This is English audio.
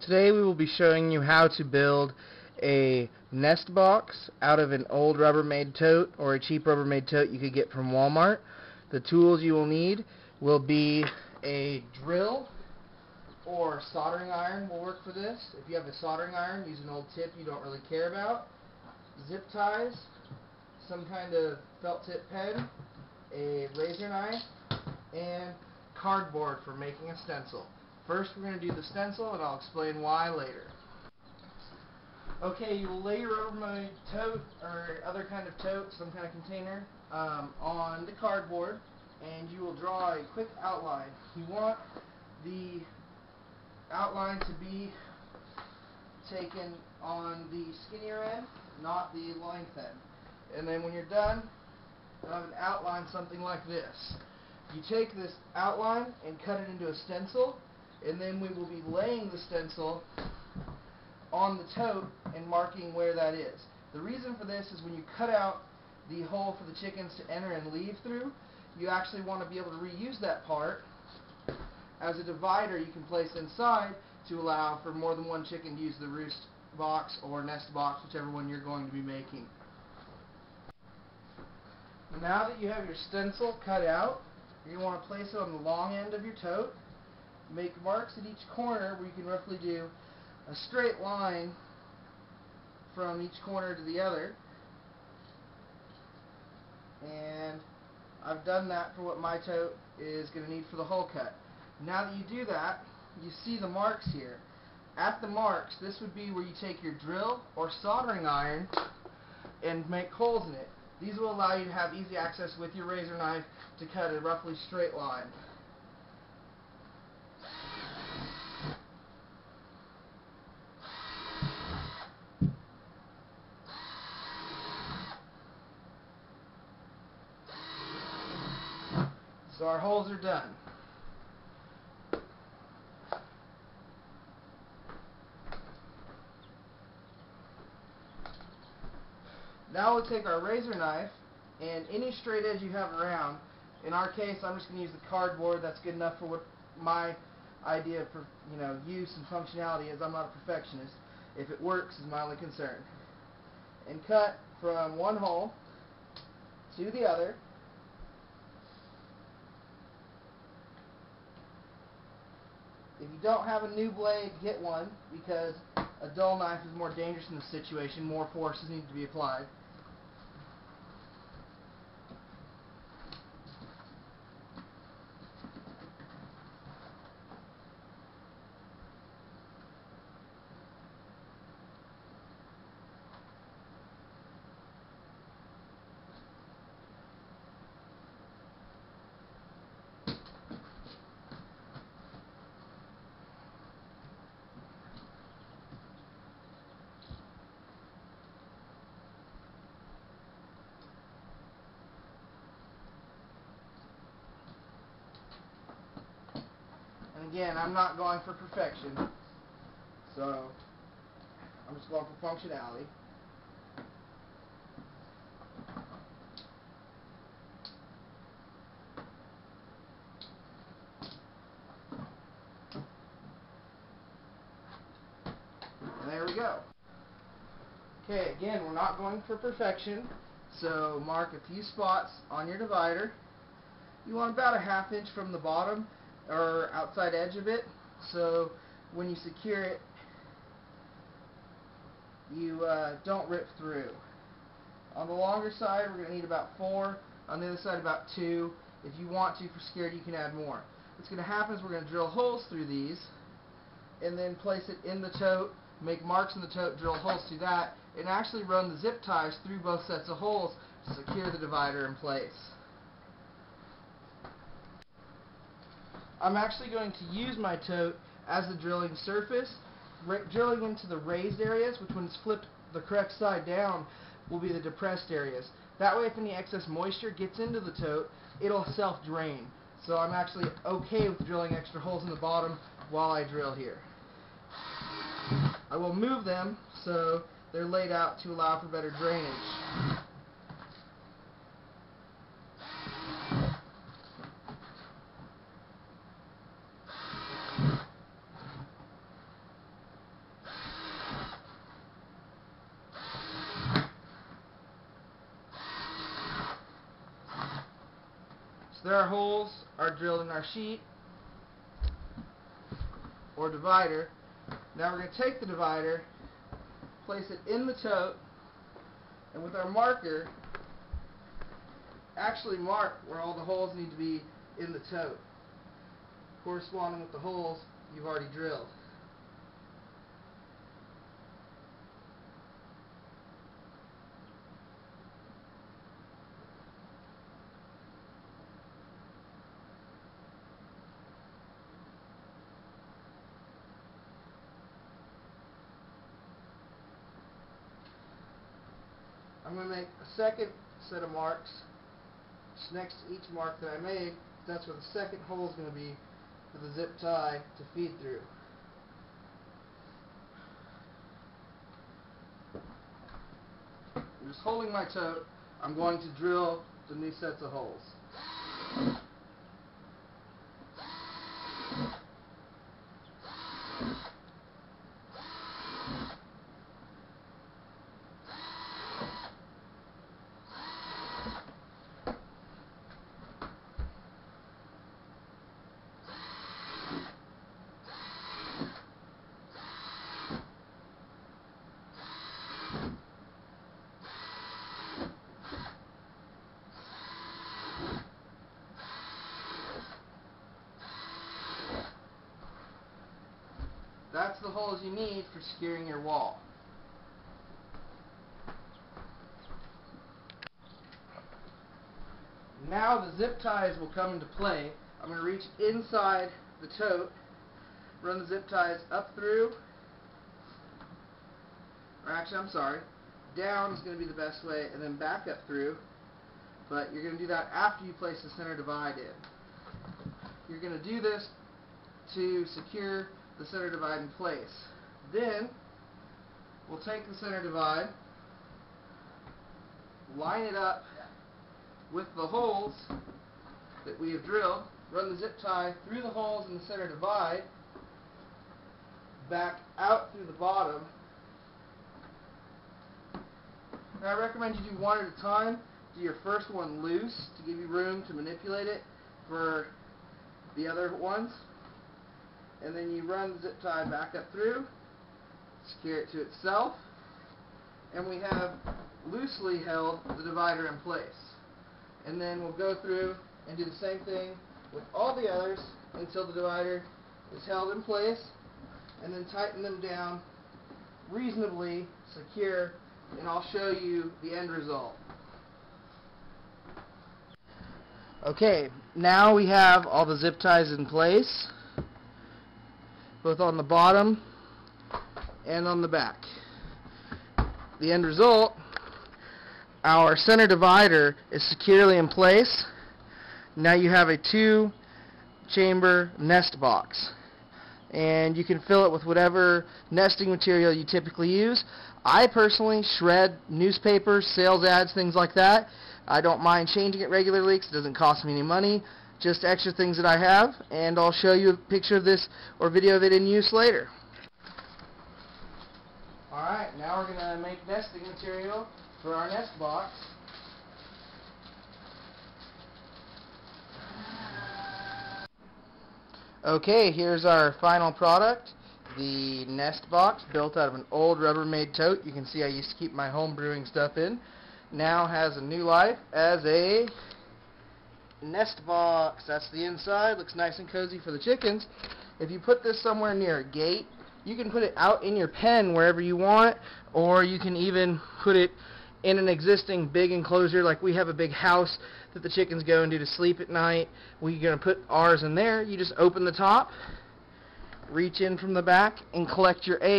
Today we will be showing you how to build a nest box out of an old Rubbermaid tote or a cheap Rubbermaid tote you could get from Walmart. The tools you will need will be a drill or soldering iron will work for this. If you have a soldering iron, use an old tip you don't really care about. Zip ties, some kind of felt tip pen, a razor knife, and cardboard for making a stencil. First we're going to do the stencil and I'll explain why later. Okay, you will lay your Rubbermaid tote or other kind of tote, some kind of container, on the cardboard, and you will draw a quick outline. You want the outline to be taken on the skinnier end, not the length end. And then when you're done, you'll have an outline something like this. You take this outline and cut it into a stencil, and then we will be laying the stencil on the tote and marking where that is. The reason for this is when you cut out the hole for the chickens to enter and leave through, you actually want to be able to reuse that part as a divider you can place inside to allow for more than one chicken to use the roost box or nest box, whichever one you're going to be making. Now that you have your stencil cut out, you're going to want to place it on the long end of your tote. Make marks at each corner where you can roughly do a straight line from each corner to the other. And I've done that for what my tote is going to need for the hole cut. Now that you do that, you see the marks here. At the marks, this would be where you take your drill or soldering iron and make holes in it. These will allow you to have easy access with your razor knife to cut a roughly straight line. So our holes are done. Now we'll take our razor knife and any straight edge you have around. In our case, I'm just going to use the cardboard. That's good enough for what my idea for use and functionality is. I'm not a perfectionist. If it works is my only concern. And cut from one hole to the other. If you don't have a new blade, get one, because a dull knife is more dangerous in this situation. More forces need to be applied. And again, I'm not going for perfection, so I'm just going for functionality. And there we go. Okay, again, we're not going for perfection, so mark a few spots on your divider. You want about a ½ inch from the bottom or outside edge of it, so when you secure it, you don't rip through. On the longer side, we're going to need about 4. On the other side, about 2. If you want to, for security, you can add more. What's going to happen is we're going to drill holes through these, and then place it in the tote, make marks in the tote, drill holes through that, and actually run the zip ties through both sets of holes to secure the divider in place. I'm actually going to use my tote as the drilling surface, drilling into the raised areas, which when it's flipped the correct side down will be the depressed areas. That way if any excess moisture gets into the tote, it'll self-drain. So I'm actually okay with drilling extra holes in the bottom while I drill here. I will move them so they're laid out to allow for better drainage. So there our holes are drilled in our sheet or divider. Now we're going to take the divider, place it in the tote, and with our marker, actually mark where all the holes need to be in the tote, corresponding with the holes you've already drilled. I'm going to make a second set of marks just next to each mark that I made. That's where the second hole is going to be for the zip tie to feed through. I'm just holding my tote. I'm going to drill the new sets of holes. That's the holes you need for securing your wall. Now the zip ties will come into play. I'm going to reach inside the tote, run the zip ties up through, or actually I'm sorry, down is going to be the best way, and then back up through, but you're going to do that after you place the center divide in. You're going to do this to secure the center divide in place. Then we'll take the center divide, line it up with the holes that we have drilled, run the zip tie through the holes in the center divide, back out through the bottom. Now I recommend you do one at a time. Do your first one loose to give you room to manipulate it for the other ones. And then you run the zip tie back up through, secure it to itself, and we have loosely held the divider in place. And then we'll go through and do the same thing with all the others until the divider is held in place, and then tighten them down reasonably secure, and I'll show you the end result. Okay, now we have all the zip ties in place, both on the bottom and on the back. The end result, our center divider is securely in place. Now you have a 2-chamber nest box, and you can fill it with whatever nesting material you typically use. I personally shred newspapers, sales ads, things like that. I don't mind changing it regularly because it doesn't cost me any money. Just extra things that I have, and I'll show you a picture of this or video of it in use later. Alright, now we're going to make nesting material for our nest box. Okay, here's our final product. The nest box, built out of an old Rubbermaid tote. You can see I used to keep my home brewing stuff in. Now has a new life as a nest box. That's the inside. Looks nice and cozy for the chickens. If you put this somewhere near a gate, you can put it out in your pen wherever you want, or you can even put it in an existing big enclosure. Like we have a big house that the chickens go into to sleep at night. We're going to put ours in there. You just open the top, reach in from the back, and collect your eggs.